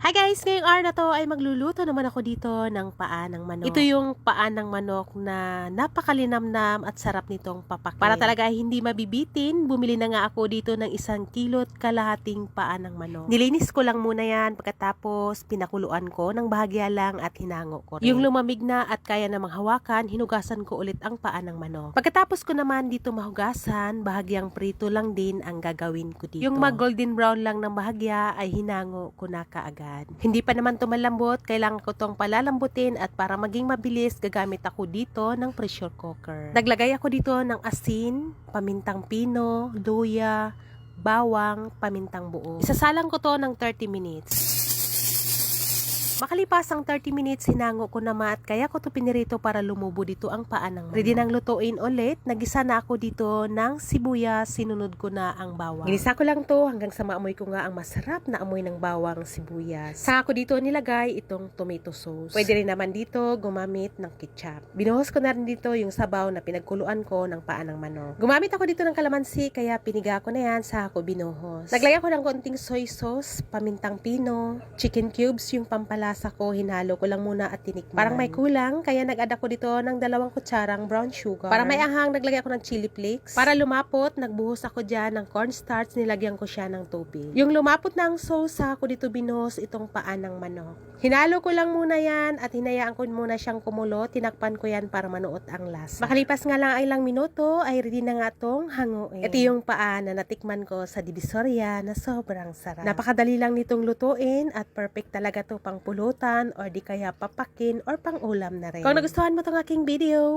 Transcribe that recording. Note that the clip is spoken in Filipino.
Hi guys! Ngayong araw na to ay magluluto naman ako dito ng paa ng manok. Ito yung paa ng manok na napakalinamnam at sarap nitong papakin. Para talaga hindi mabibitin, bumili na nga ako dito ng 1 kilo't kalahating paa ng manok. Nilinis ko lang muna yan, pagkatapos pinakuluan ko ng bahagya lang at hinango ko rin. Yung lumamig na at kaya namang hawakan, hinugasan ko ulit ang paa ng manok. Pagkatapos ko naman dito mahugasan, bahagyang prito lang din ang gagawin ko dito. Yung mag golden brown lang ng bahagya ay hinango ko na kaagad. Hindi pa naman ito malambot, kailangan ko itong palalambutin at para maging mabilis, gagamit ako dito ng pressure cooker. Naglagay ako dito ng asin, pamintang pino, luya, bawang, pamintang buo. Isasalang ko to ng 30 minutes. Makalipas ang 30 minutes, hinango ko naman at kaya ko to pinirito para lumubo dito ang paa ng manok. Ready nang lutuin ulit. Nagisa na ako dito ng sibuyas, sinunod ko na ang bawang. Ginisa ko lang to hanggang sa maamoy ko nga ang masarap na amoy ng bawang sibuyas. Saka ko dito nilagay itong tomato sauce. Pwede rin naman dito gumamit ng ketchup. Binuhos ko na rin dito yung sabaw na pinagkuluan ko ng paa ng manok. Gumamit ako dito ng kalamansi kaya piniga ko na yan, saka ko binuhos. Naglagay ako ng konting soy sauce, pamintang pino, chicken cubes yung pampalasa ko, hinalo ko lang muna at tinikman. Parang may kulang, kaya nag-add ako dito ng 2 kutsarang brown sugar. Para may ahang, naglagay ako ng chili flakes. Para lumapot, nagbuhos ako dyan ng cornstarch, nilagyan ko siya ng tubig. Yung lumapot na ang sauce, ako dito binuhos itong paa ng manok. Hinalo ko lang muna yan at hinayaan ko muna siyang kumulo. Tinakpan ko yan para manuot ang lasa. Makalipas nga lang ay ilang minuto, ay ready na nga itong hanguin. Ito yung paa na natikman ko sa Divisoria na sobrang sarap. Napakadali lang nitong lutuin at perfect talaga to pang pulutan or di kaya papakin or pang ulam na rin. Kung nagustuhan mo tong aking video,